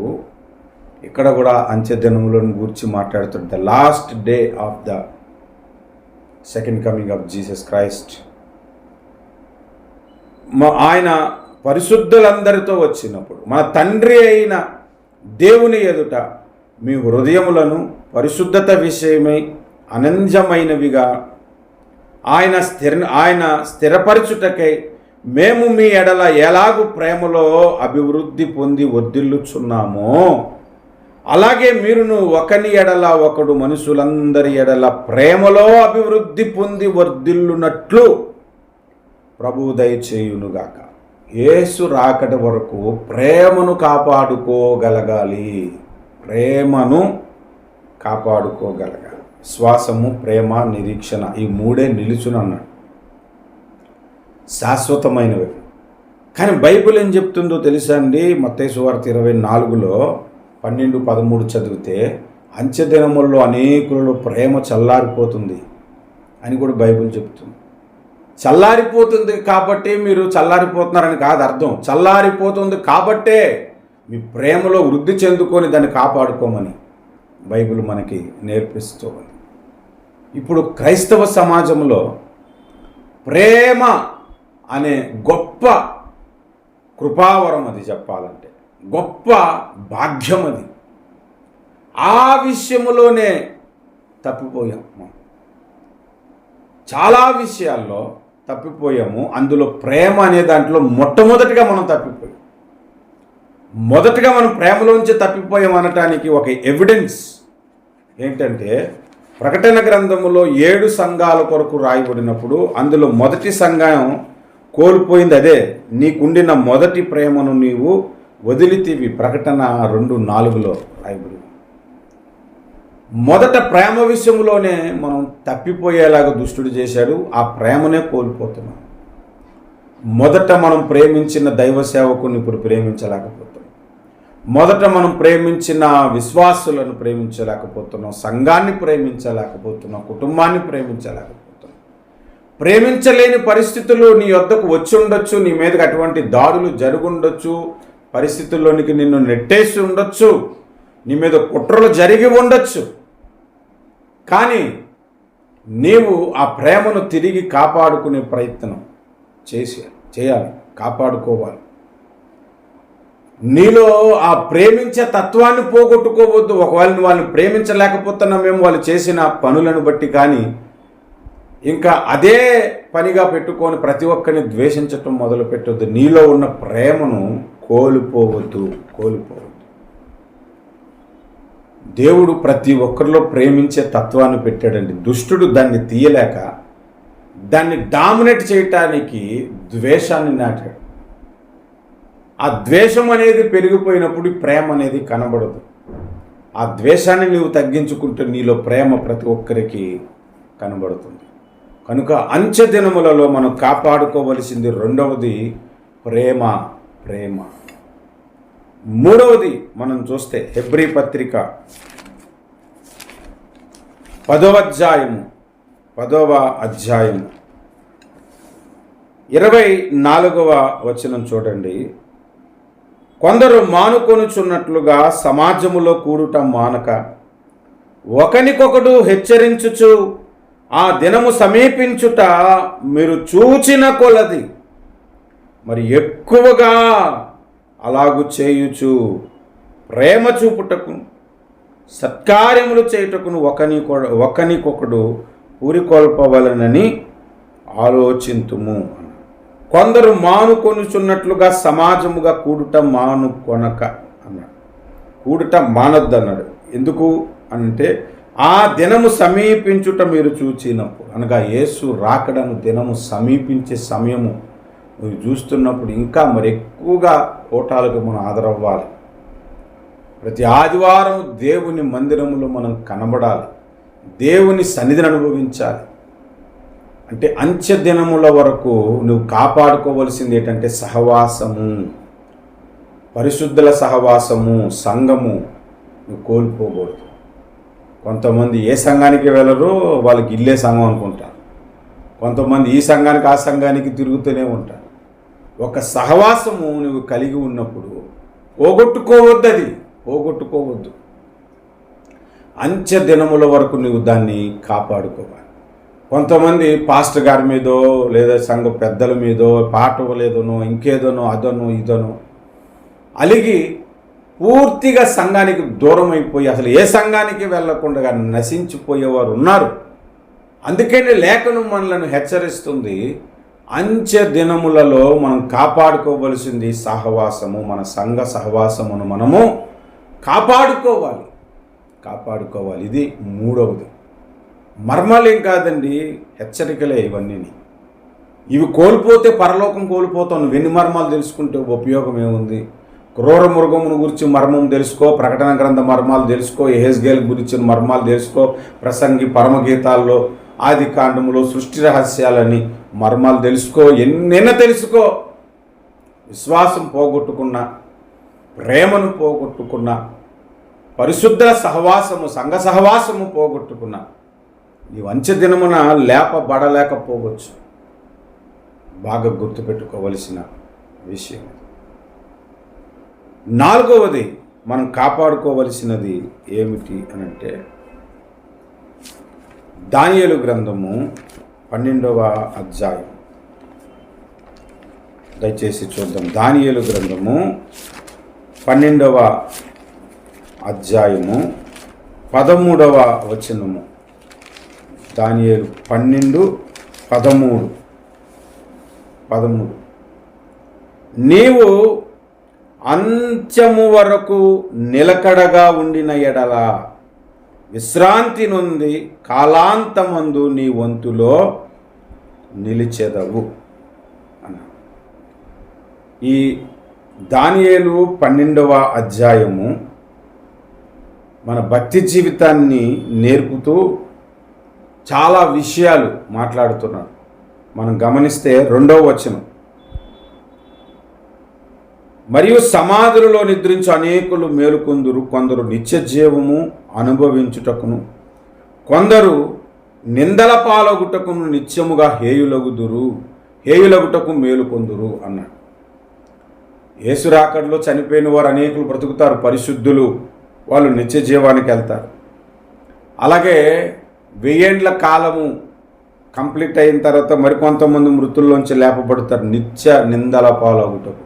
ఇక్కడ కూడా అంచె దినములను గురించి మాట్లాడుతాడు. The last day of the second coming of Jesus Christ. ఆయన పరిశుద్ధులందరితో వచ్చినప్పుడు మన తండ్రి అయిన దేవుని ఎదుట మీ హృదయములను పరిశుద్ధత విషయమై అనంజమైనవిగా ఆయన స్థిరపరచుటకై మేము మీ ఎడల ఎలాగూ ప్రేమలో అభివృద్ధి పొంది వర్ధిల్లుచున్నామో, అలాగే మీరును ఒకని ఎడల ఒకడు మనుషులందరి ఎడల ప్రేమలో అభివృద్ధి పొంది వర్ధిల్లునట్లు ప్రభువు దయచేయునుగాక. యేసు రాకడ వరకు ప్రేమను కాపాడుకోగలగాలి. విశ్వాసము, ప్రేమ, నిరీక్షణ, ఈ మూడే నిలుచునన్నాడు, శాశ్వతమైనవి. కానీ బైబిల్ ఏం చెప్తుందో తెలుసా అండి? మత్తయి సువార్త 24లో 12-13 చదివితే అంచె దినముల్లో అనేకులలో ప్రేమ చల్లారిపోతుంది అని కూడా బైబిల్ చెప్తుంది. చల్లారిపోతుంది కాబట్టి మీరు చల్లారిపోతున్నారని కాదు అర్థం. చల్లారిపోతుంది కాబట్టే మీ ప్రేమలో వృద్ధి చెందుకొని దాన్ని కాపాడుకోమని బైబిల్ మనకి నేర్పిస్తూ ఉంది. ఇప్పుడు క్రైస్తవ సమాజంలో ప్రేమ అనే గొప్ప కృపావరం, అది చెప్పాలంటే గొప్ప భాగ్యం, అది ఆ విషయములోనే తప్పిపోయాము. చాలా విషయాల్లో తప్పిపోయాము. అందులో ప్రేమ అనే దాంట్లో మొట్టమొదటిగా మనం తప్పిపోయాం. మొదటగా మనం ప్రేమలోంచి తప్పిపోయాం అనటానికి ఒక ఎవిడెన్స్ ఏంటంటే, ప్రకటన గ్రంథములో 7 సంఘాల కొరకు రాయబడినప్పుడు అందులో మొదటి సంఘం కోల్పోయింది అదే, నీకుండిన మొదటి ప్రేమను నీవు వదిలితివి. ప్రకటన 2:4 రాయబడి. మొదట ప్రేమ విషయంలోనే మనం తప్పిపోయేలాగా దుష్టుడు చేశాడు. ఆ ప్రేమనే కోల్పోతున్నాం. మొదట మనం ప్రేమించిన దైవ సేవకుని ఇప్పుడు ప్రేమించలేకపోతున్నాం. మొదట మనం ప్రేమించిన విశ్వాసులను ప్రేమించలేకపోతున్నాం. సంఘాన్ని ప్రేమించలేకపోతున్నాం. కుటుంబాన్ని ప్రేమించలేకపోతున్నాం. ప్రేమించలేని పరిస్థితులు నీ వద్దకు వచ్చి ఉండొచ్చు. నీ మీదకి అటువంటి దాడులు జరుగుండొచ్చు. పరిస్థితుల్లోనికి నిన్ను నెట్టేసి ఉండొచ్చు. నీ మీద కుట్రలు జరిగి ఉండొచ్చు. కానీ నీవు ఆ ప్రేమను తిరిగి కాపాడుకునే ప్రయత్నం చేయాలి, కాపాడుకోవాలి. నీలో ఆ ప్రేమించే తత్వాన్ని పోగొట్టుకోవద్దు. ఒకవేళ నువ్వు వాళ్ళని ప్రేమించలేకపోతున్నామేమో వాళ్ళు చేసిన పనులను బట్టి, కానీ ఇంకా అదే పనిగా పెట్టుకొని ప్రతి ఒక్కరిని ద్వేషించటం మొదలు పెట్టొద్దు. నీలో ఉన్న ప్రేమను కోల్పోవద్దు. దేవుడు ప్రతి ఒక్కరిలో ప్రేమించే తత్వాన్ని పెట్టాడండి. దుష్టుడు దాన్ని తీయలేక దాన్ని డామినేట్ చేయటానికి ద్వేషాన్ని నాటాడు. ఆ ద్వేషం అనేది పెరిగిపోయినప్పుడు ప్రేమ అనేది కనబడదు. ఆ ద్వేషాన్ని నీవు తగ్గించుకుంటే నీలో ప్రేమ ప్రతి ఒక్కరికి కనబడుతుంది. కనుక అంచె దినములలో మనం కాపాడుకోవలసింది రెండవది ప్రేమ. మూడవది మనం చూస్తే హెబ్రీ పత్రిక 10వ అధ్యాయము 24వ వచనం చూడండి. కొందరు మానుకొనుచున్నట్లుగా సమాజములో కూడుట మానక ఒకనికొకడు హెచ్చరించుచు ఆ దినము సమీపించుట మీరు చూచిన కొలది మరి ఎక్కువగా అలాగు చేయుచు ప్రేమ చూపుటకు సత్కార్యములు చేయుటకును ఒకనికొకడు ఊరికొల్పవలనని ఆలోచింతుము. కొందరు మానుకొనుచున్నట్లుగా సమాజముగా కూడుట మానుకొనక అన్నాడు. కూడుట మానొద్దు అన్నాడు. ఎందుకు అంటే ఆ దినము సమీపించుట మీరు చూచినప్పుడు, అనగా యేసు రాకడను దినము సమీపించే సమయము నువ్వు చూస్తున్నప్పుడు ఇంకా మరి ఎక్కువగా ఓటాలకు మనం ఆదరవ్వాలి. ప్రతి ఆదివారం దేవుని మందిరములో మనం కనబడాలి. దేవుని సన్నిధిని అనుభవించాలి. అంటే అంచె దినముల వరకు నువ్వు కాపాడుకోవలసింది ఏంటంటే సహవాసము, పరిశుద్ధుల సహవాసము, సంఘము నువ్వు కోల్పోకూడదు. కొంతమంది ఏ సంఘానికి వెళ్ళరో వాళ్ళకి ఇల్లే సంఘం అనుకుంటారు. కొంతమంది ఈ సంఘానికి ఆ సంఘానికి తిరుగుతూనే ఉంటారు. ఒక సహవాసము నువ్వు కలిగి ఉన్నప్పుడు పోగొట్టుకోవద్దు. అంచె దినముల వరకు నువ్వు దాన్ని కాపాడుకోవాలి. కొంతమంది పాస్టర్ గారి మీదో లేదా సంఘ పెద్దల మీదో పాట లేదనో ఇంకేదనో అదనో ఇదనో అలిగి పూర్తిగా సంఘానికి దూరం అయిపోయి అసలు ఏ సంఘానికి వెళ్ళకుండా నశించిపోయేవారు ఉన్నారు. అందుకని లేఖనం మనలను హెచ్చరిస్తుంది. అంచె దినములలో మనం కాపాడుకోవలసింది సహవాసము, మన సంఘ సహవాసమును మనము కాపాడుకోవాలి. ఇది మూడవది. మర్మాలేం కాదండి, హెచ్చరికలే ఇవన్నీ. ఇవి కోల్పోతే పరలోకం కోల్పోతావు. నువ్వు ఎన్ని మర్మాలు తెలుసుకుంటే ఉపయోగం ఏముంది? క్రూర మృగమును గురించి మర్మం తెలుసుకో, ప్రకటన గ్రంథ మర్మాలు తెలుసుకో, యెహెజ్కేలు గురించిన మర్మాలు తెలుసుకో, ప్రసంగి పరమగీతాల్లో ఆది కాండములో సృష్టి రహస్యాలని మర్మాలు తెలుసుకో, ఎన్నైనా తెలుసుకో. విశ్వాసం పోగొట్టుకున్నా, ప్రేమను పోగొట్టుకున్నా, పరిశుద్ధ సహవాసము సంఘ సహవాసము పోగొట్టుకున్నా ఈ అంచె దినమున లేపబడలేకపోవచ్చు. బాగా గుర్తుపెట్టుకోవలసిన విషయం. నాలుగవది మనం కాపాడుకోవలసినది ఏమిటి అనంటే దానియేలు గ్రంథము 12వ అధ్యాయం. దయచేసి చూద్దాం. దానియేలు గ్రంథము 12వ అధ్యాయము 13వ వచనము. దానియేలు 12:13. నీవు అంత్యము వరకు నిలకడగా ఉండిన ఎడల విశ్రాంతి నుండి కాలాంతమందు నీ వంతులో నిలిచెదవు అన్నాడు. ఈ దానియేలు 12వ అధ్యాయము మన భక్తి జీవితాన్ని నేర్పుతూ చాలా విషయాలు మాట్లాడుతున్నాడు. మనం గమనిస్తే 2వ వచనం, మరియు సమాధులలో నిద్రించు అనేకులు మేలుకొందురు, కొందరు నిత్య జీవము అనుభవించుటకును, కొందరు నిందల పాలగుటకును నిత్యముగా హేయులగుటకు మేలుకొందురు అన్నాడు. యేసు రాకడలో చనిపోయిన వారు అనేకులు బ్రతుకుతారు, పరిశుద్ధులు, వాళ్ళు నిత్య జీవానికి వెళ్తారు. అలాగే 1000 ఏండ్ల కాలము కంప్లీట్ అయిన తర్వాత మరికొంతమంది మృతుల్లోంచి లేపబడతారు, నిత్య నిందల పాలగుటకు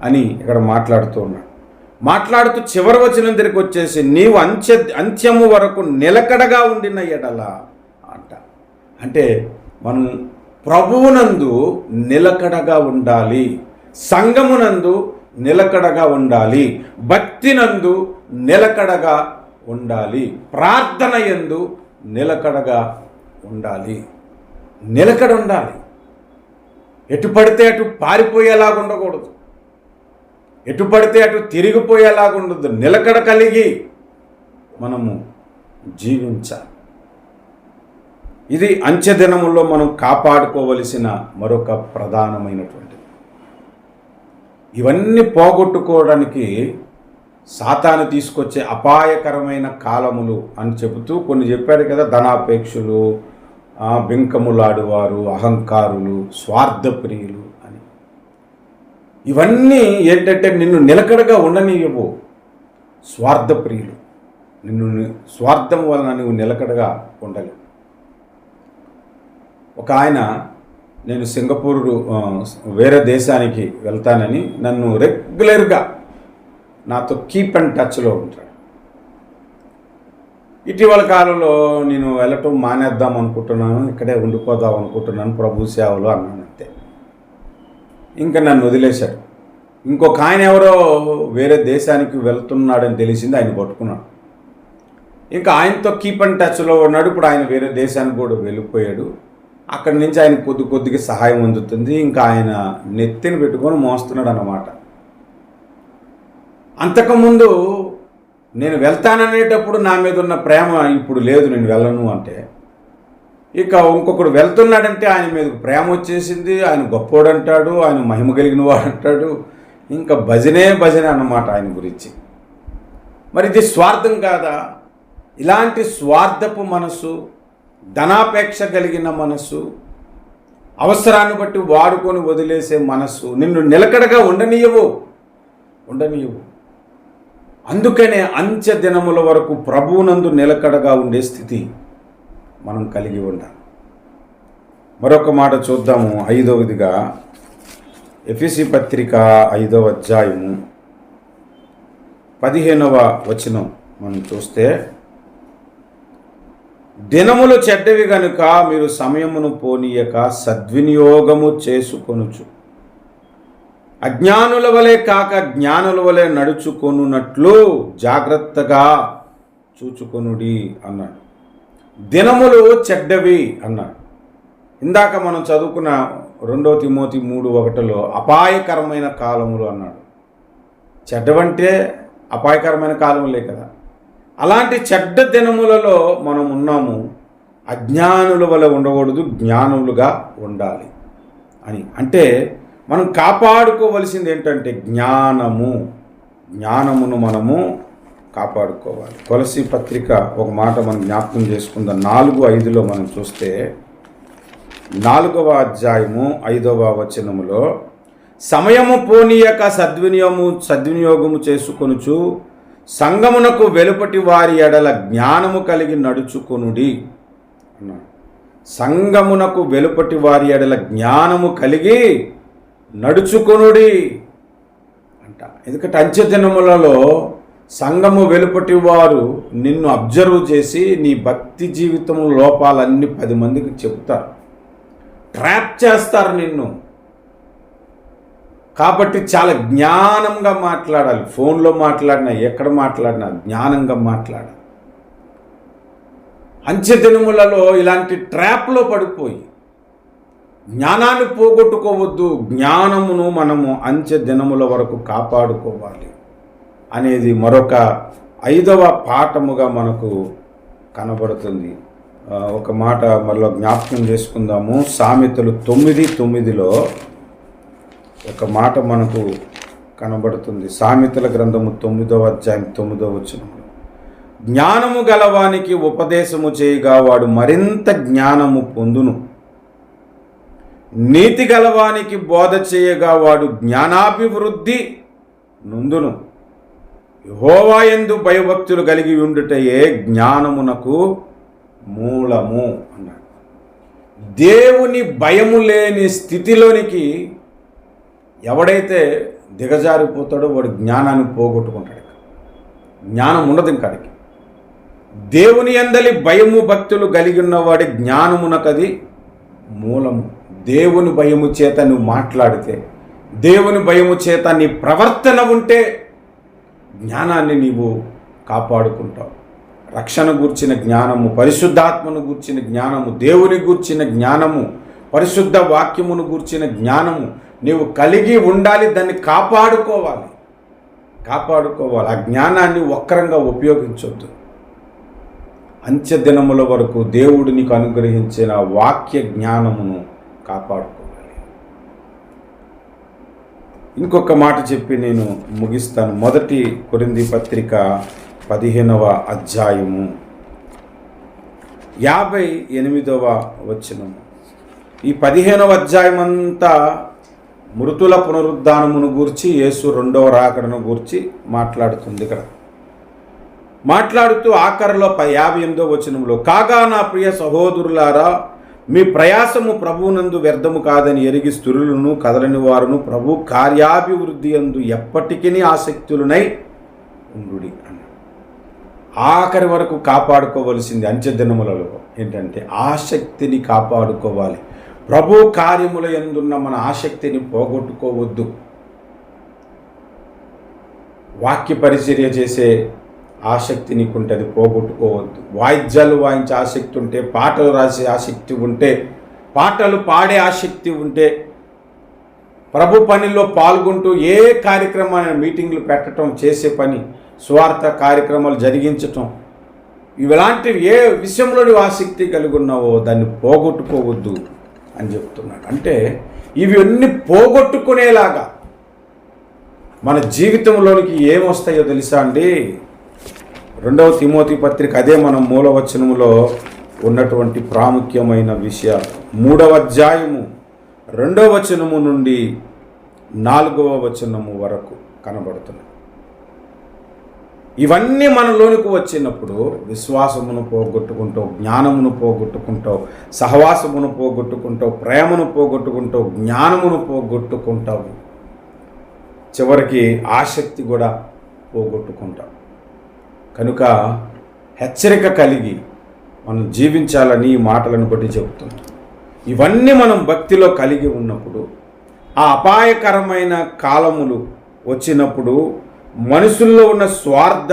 అని ఇక్కడ మాట్లాడుతూ ఉన్నాడు. మాట్లాడుతూ చివరి వచనం దగ్గరికి వచ్చేసి, నీవు అంత్యము వరకు నిలకడగా ఉండిన ఎడల అంట. అంటే మనం ప్రభువునందు నిలకడగా ఉండాలి, సంఘమునందు నిలకడగా ఉండాలి, భక్తినందు నిలకడగా ఉండాలి, ప్రార్థన యందు నిలకడగా ఉండాలి. నిలకడ ఉండాలి. ఎటు పడితే అటు పారిపోయేలాగా ఉండకూడదు, ఎటు పడితే అటు తిరిగిపోయేలాగా ఉండదు. నిలకడ కలిగి మనము జీవించాలి. ఇది అంచె దినముల్లో మనం కాపాడుకోవలసిన మరొక ప్రధానమైనటువంటిది. ఇవన్నీ పోగొట్టుకోవడానికి సాతాను తీసుకొచ్చే అపాయకరమైన కాలములు అని చెబుతూ కొన్ని చెప్పాడు కదా, ధనాపేక్షులు, బింకములాడువారు, అహంకారులు, స్వార్థప్రియులు అని. ఇవన్నీ ఏంటంటే నిన్ను నిలకడగా ఉండనివ్వవు. స్వార్థప్రియులు, స్వార్థం వలన నువ్వు నిలకడగా ఉండలేవు. ఒక ఆయన, నేను సింగపూర్ వేరే దేశానికి వెళ్తానని నన్ను రెగ్యులర్గా నాతో కీప్ అండ్ టచ్లో ఉంటాడు. ఇటీవల కాలంలో నేను వెళ్ళటం మానేద్దాం అనుకుంటున్నాను, ఇక్కడే ఉండిపోదాం అనుకుంటున్నాను ప్రభు సేవలో అన్నాను. అంతే, ఇంకా నన్ను వదిలేశాడు. ఇంకొక ఆయన ఎవరో వేరే దేశానికి వెళ్తున్నాడని తెలిసింది, ఆయన పట్టుకున్నాడు. ఇంకా ఆయనతో కీప్ అండ్ టచ్లో ఉన్నాడు. ఇప్పుడు ఆయన వేరే దేశానికి కూడా వెళ్ళిపోయాడు. అక్కడి నుంచి ఆయన కొద్దిగా సహాయం అందుతుంది. ఇంకా ఆయన నెత్తిని పెట్టుకొని మోస్తున్నాడు అన్నమాట. అంతకుముందు నేను వెళ్తాననేటప్పుడు నా మీద ఉన్న ప్రేమ ఇప్పుడు లేదు, నేను వెళ్ళను అంటే. ఇక ఇంకొకడు వెళ్తున్నాడంటే ఆయన మీద ప్రేమ వచ్చేసింది, ఆయన గొప్పోడు అంటాడు, ఆయన మహిమ కలిగిన వాడు అంటాడు. ఇంకా భజనే అన్నమాట ఆయన గురించి. మరి ఇది స్వార్థం కాదా? ఇలాంటి స్వార్థపు మనసు, ధనాపేక్ష కలిగిన మనసు, అవసరాన్ని బట్టి వాడుకొని వదిలేసే మనసు నిన్ను నిలకడగా ఉండనీయవు. అందుకనే అంత్య దినముల వరకు ప్రభువునందు నిలకడగా ఉండే స్థితి మనం కలిగి ఉండాలి. మరొక మాట చూద్దాము. 5వదిగా ఎఫెసీ పత్రిక 5వ అధ్యాయము 15వ వచనం మనం చూస్తే, దినములు చెడ్డవి గనుక మీరు సమయమును పోనీయక సద్వినియోగము చేసుకొనుచు అజ్ఞానుల వలె కాక జ్ఞానుల వలె నడుచుకొనున్నట్లు జాగ్రత్తగా చూచుకొనుడి అన్నాడు. దినములు చెడ్డవి అన్నాడు. ఇందాక మనం చదువుకున్న 2 తిమోతి 3:1 అపాయకరమైన కాలములు అన్నాడు. చెడ్డవంటే అపాయకరమైన కాలములే కదా. అలాంటి చెడ్డ దినములలో మనం ఉన్నాము. అజ్ఞానుల వల్ల ఉండకూడదు, జ్ఞానులుగా ఉండాలి అని. అంటే మనం కాపాడుకోవలసింది ఏంటంటే జ్ఞానమును మనము కాపాడుకోవాలి. కొలసీ పత్రిక ఒక మాట మనం జ్ఞాపకం చేసుకుందాం. 4:5 మనం చూస్తే, 4వ అధ్యాయము 5వ వచనములో, సమయము పోనీయక సద్వినియోగము చేసుకొనుచు సంగమునకు వెలుపటి వారి ఎడల జ్ఞానము కలిగి నడుచుకొనుడి అన్నాడు. సంగమునకు వెలుపటి వారి ఎడల జ్ఞానము కలిగి నడుచుకొనుడి అంట. ఎందుకంటే అంత్య దినములలో సంఘము వెలుపటి వారు నిన్ను అబ్జర్వ్ చేసి నీ భక్తి జీవితం లోపాలన్నీ 10 మందికి చెబుతారు, ట్రాప్ చేస్తారు నిన్ను. కాబట్టి చాలా జ్ఞానంగా మాట్లాడాలి. ఫోన్లో మాట్లాడినా, ఎక్కడ మాట్లాడినా జ్ఞానంగా మాట్లాడాలి. అంత్య దినములలో ఇలాంటి ట్రాప్లో పడిపోయి జ్ఞానాన్ని పోగొట్టుకోవద్దు, జ్ఞానమును మనము అంచె దినముల వరకు కాపాడుకోవాలి అనేది మరొక 5వ పాఠముగా మనకు కనబడుతుంది. ఒక మాట మళ్ళీ జ్ఞాపకం చేసుకుందాము. సామెతలు 9:9లో ఒక మాట మనకు కనబడుతుంది. సామెతల గ్రంథము 9వ అధ్యాయం 9వ వచనం, జ్ఞానము గలవానికి ఉపదేశము చేయగా వాడు మరింత జ్ఞానము పొందును, నీతి గలవానికి బోధ చేయగా వాడు జ్ఞానాభివృద్ధి నొందును. యెహోవా యందు భయభక్తులు కలిగి ఉండుటయే జ్ఞానమునకు మూలము అన్నాడు. దేవుని భయము లేని స్థితిలోనికి ఎవడైతే దిగజారిపోతాడో వాడు జ్ఞానాన్ని పోగొట్టుకుంటాడు. జ్ఞానం ఉండదు ఇంకాడికి. దేవుని యందలి భయము భక్తులు కలిగి ఉన్నవాడి జ్ఞానమునకది మూలము. దేవుని భయము చేత నువ్వు మాట్లాడితే, దేవుని భయము చేత నీ ప్రవర్తన ఉంటే జ్ఞానాన్ని నీవు కాపాడుకుంటావు. రక్షణ గూర్చిన జ్ఞానము, పరిశుద్ధాత్మను గూర్చిన జ్ఞానము, దేవుని గూర్చిన జ్ఞానము, పరిశుద్ధ వాక్యమును గూర్చిన జ్ఞానము నీవు కలిగి ఉండాలి. దాన్ని కాపాడుకోవాలి. ఆ జ్ఞానాన్ని వక్రంగా ఉపయోగించొద్దు. అంత్య దినముల వరకు దేవుడు నీకు అనుగ్రహించిన వాక్య జ్ఞానమును కాపాడుకోవాలి. ఇంకొక మాట చెప్పి నేను ముగిస్తాను. 1 కొరింథీ పత్రిక 15వ అధ్యాయము 58వ వచనము. ఈ 15వ అధ్యాయం అంతా మృతుల పునరుద్ధానమును గూర్చి, యేసు 2వ రాకడను గూర్చి మాట్లాడుతుంది. ఇక్కడ మాట్లాడుతూ ఆఖరిలో 58వ వచనంలో, కాగా నా ప్రియ సహోదరులారా, మీ ప్రయాసము ప్రభువునందు వ్యర్థము కాదని ఎరిగి స్థిరులను కదలని వారును ప్రభు కార్యాభివృద్ధి యందు ఎప్పటికీ ఆసక్తులనై ఉండుడి అన్నాడు. ఆఖరి వరకు కాపాడుకోవలసింది అంచె దినములలో ఏంటంటే ఆసక్తిని కాపాడుకోవాలి. ప్రభు కార్యముల యందున్న మన ఆసక్తిని పోగొట్టుకోవద్దు. వాక్య పరిచర్య చేసే ఆసక్తి నీకుంటే అది పోగొట్టుకోవద్దు. వాయిద్యాలు వాయించే ఆసక్తి ఉంటే, పాటలు రాసే ఆసక్తి ఉంటే, పాటలు పాడే ఆసక్తి ఉంటే, ప్రభు పనిలో పాల్గొంటూ ఏ కార్యక్రమాన్ని మీటింగ్లు పెట్టడం, చేసే పని, స్వార్థ కార్యక్రమాలు జరిగించటం, ఇలాంటివి ఏ విషయంలో నువ్వు ఆసక్తి కలిగి ఉన్నావో దాన్ని పోగొట్టుకోవద్దు అని చెప్తున్నాడు. అంటే ఇవన్నీ పోగొట్టుకునేలాగా మన జీవితంలోనికి ఏమొస్తాయో తెలుసా అండి? 2వ తిమోతి పత్రిక, అదే మనం మూలవచనములో ఉన్నటువంటి ప్రాముఖ్యమైన విషయాలు. 3వ అధ్యాయము 2వ వచనము నుండి 4వ వచనము వరకు కనబడుతున్నాయి. ఇవన్నీ మనలోనికి వచ్చినప్పుడు విశ్వాసమును పోగొట్టుకుంటావు, జ్ఞానమును పోగొట్టుకుంటావు, సహవాసమును పోగొట్టుకుంటావు, ప్రేమను పోగొట్టుకుంటావు, జ్ఞానమును పోగొట్టుకుంటావు, చివరికి ఆసక్తి కూడా పోగొట్టుకుంటావు. కనుక హెచ్చరిక కలిగి మనం జీవించాలని ఈ మాటలను బట్టి చెబుతున్నాం. ఇవన్నీ మనం భక్తిలో కలిగి ఉన్నప్పుడు, ఆ అపాయకరమైన కాలములు వచ్చినప్పుడు మనుషుల్లో ఉన్న స్వార్థ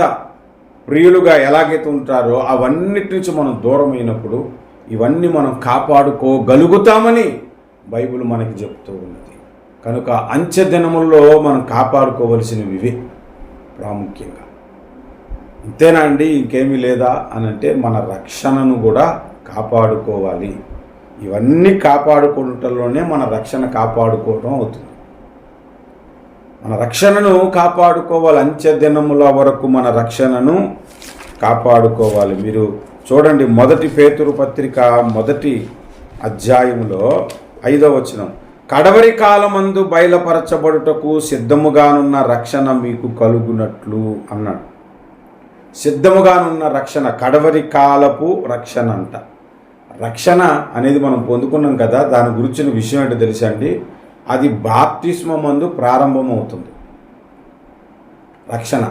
ప్రియులుగా ఎలాగైతే ఉంటారో అవన్నిటి నుంచి మనం దూరమైనప్పుడు ఇవన్నీ మనం కాపాడుకోగలుగుతామని బైబిల్ మనకి చెప్తూ ఉన్నది. కనుక అంచె దినముల్లో మనం కాపాడుకోవలసినవి ఇవే ప్రాముఖ్యంగా. ఇంతేనా అండి, ఇంకేమీ లేదా అని అంటే మన రక్షణను కూడా కాపాడుకోవాలి. ఇవన్నీ కాపాడుకోవటంలోనే మన రక్షణ కాపాడుకోవడం అవుతుంది. మన రక్షణను కాపాడుకోవాలి. అంచె దినముల వరకు మన రక్షణను కాపాడుకోవాలి. మీరు చూడండి, 1 పేతురు పత్రిక 1వ అధ్యాయంలో 5వ వచనం, కడవరి కాలమందు బయలుపరచబడుటకు సిద్ధముగానున్న రక్షణ మీకు కలుగునట్లు అన్నాడు. సిద్ధముగానున్న రక్షణ, కడవరి కాలపు రక్షణ అంట. రక్షణ అనేది మనం పొందుకున్నాం కదా, దాని గురించిన విషయం ఏంటో తెలుసా అండి? అది బాప్తిస్మమందు ప్రారంభమవుతుంది. రక్షణ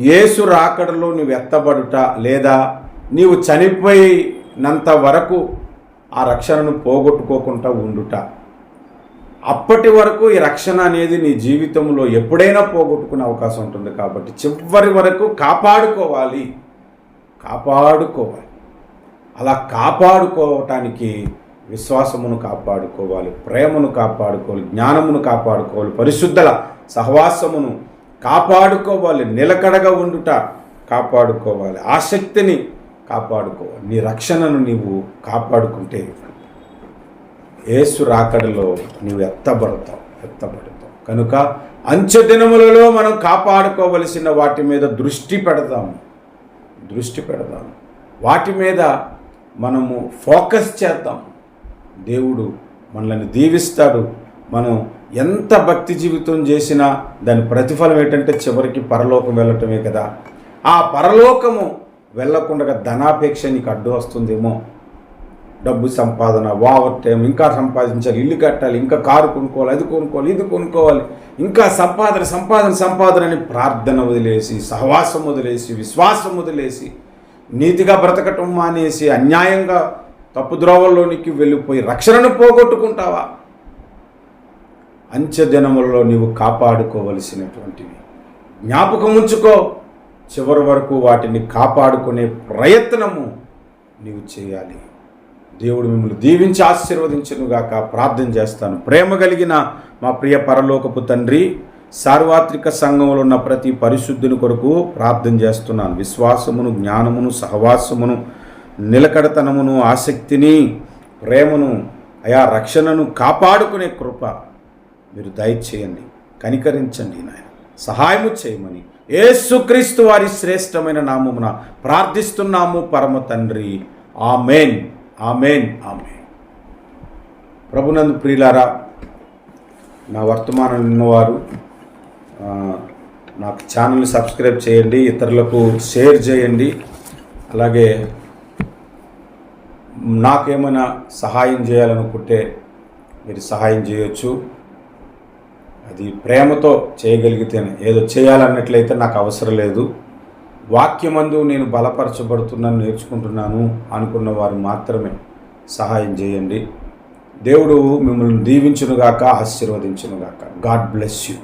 యేసు రాకడలో నువ్వు ఎత్తబడుట లేదా నీవు చనిపోయినంత వరకు ఆ రక్షణను పోగొట్టుకోకుండా ఉండుట. అప్పటి వరకు ఈ రక్షణ అనేది నీ జీవితంలో ఎప్పుడైనా పోగొట్టుకునే అవకాశం ఉంటుంది. కాబట్టి చివరి వరకు కాపాడుకోవాలి. అలా కాపాడుకోవటానికి విశ్వాసమును కాపాడుకోవాలి, ప్రేమను కాపాడుకోవాలి, జ్ఞానమును కాపాడుకోవాలి, పరిశుద్ధల సహవాసమును కాపాడుకోవాలి, నిలకడగా ఉండుట కాపాడుకోవాలి, ఆసక్తిని కాపాడుకోవాలి. నీ రక్షణను నీవు కాపాడుకుంటే యేసు రాకడలో నీవు ఎత్తబడతావు. కనుక అంచె దినములలో మనం కాపాడుకోవలసిన వాటి మీద దృష్టి పెడదాము. వాటి మీద మనము ఫోకస్ చేద్దాం. దేవుడు మనల్ని దీవిస్తాడు. మనం ఎంత భక్తి జీవితం చేసినా దాని ప్రతిఫలం ఏంటంటే చివరికి పరలోకం వెళ్ళటమే కదా. ఆ పరలోకము వెళ్ళకుండా ధనాపేక్ష నీకు అడ్డు వస్తుందేమో. డబ్బు సంపాదన, ఓవర్ టైం, ఇంకా సంపాదించాలి, ఇల్లు కట్టాలి, ఇంకా కారు కొనుక్కోవాలి, అది కొనుక్కోవాలి, ఇది కొనుక్కోవాలి, ఇంకా సంపాదన అని ప్రార్థన వదిలేసి, సహవాసం వదిలేసి, విశ్వాసం వదిలేసి, నీతిగా బ్రతకటం మానేసి అన్యాయంగా తప్పుద్రోవల్లోనికి వెళ్ళిపోయి రక్షణను పోగొట్టుకుంటావా? అంచె దినములలో నీవు కాపాడుకోవలసినటువంటివి జ్ఞాపకం ఉంచుకో. చివరి వరకు వాటిని కాపాడుకునే ప్రయత్నము నీవు చేయాలి. దేవుడు మిమ్మల్ని దీవించి ఆశీర్వదించునుగాక. ప్రార్థన చేస్తాను. ప్రేమ కలిగిన మా ప్రియ పరలోకపు తండ్రి, సార్వత్రిక సంఘంలో ఉన్న ప్రతి పరిశుద్ధుని కొరకు ప్రార్థన చేస్తున్నాను. విశ్వాసమును, జ్ఞానమును, సహవాసమును, నిలకడతనమును, ఆసక్తిని, ప్రేమను, రక్షణను కాపాడుకునే కృప మీరు దయచేయండి. కనికరించండి నాయన, సహాయము చేయమని యేసుక్రీస్తు వారి శ్రేష్టమైన నామమున ప్రార్థిస్తున్నాము పరమ తండ్రి. ఆమేన్, ఆమేన్, ఆమేన్. ప్రభునందు ప్రియులారా, నా వర్తమానం విన్నవారు నాకు ఛానల్ని సబ్స్క్రైబ్ చేయండి, ఇతరులకు షేర్ చేయండి. అలాగే నాకేమైనా సహాయం చేయాలనుకుంటే మీరు సహాయం చేయొచ్చు. అది ప్రేమతో చేయగలిగితేనే. ఏదో చేయాలన్నట్లయితే నాకు అవసరం లేదు. వాక్యమందు నేను బలపరచబడుతున్నాను, నేర్చుకుంటున్నాను అనుకున్న వారు మాత్రమే సహాయం చేయండి. దేవుడు మిమ్మల్ని దీవించునుగాక, ఆశీర్వదించునుగాక. God bless you.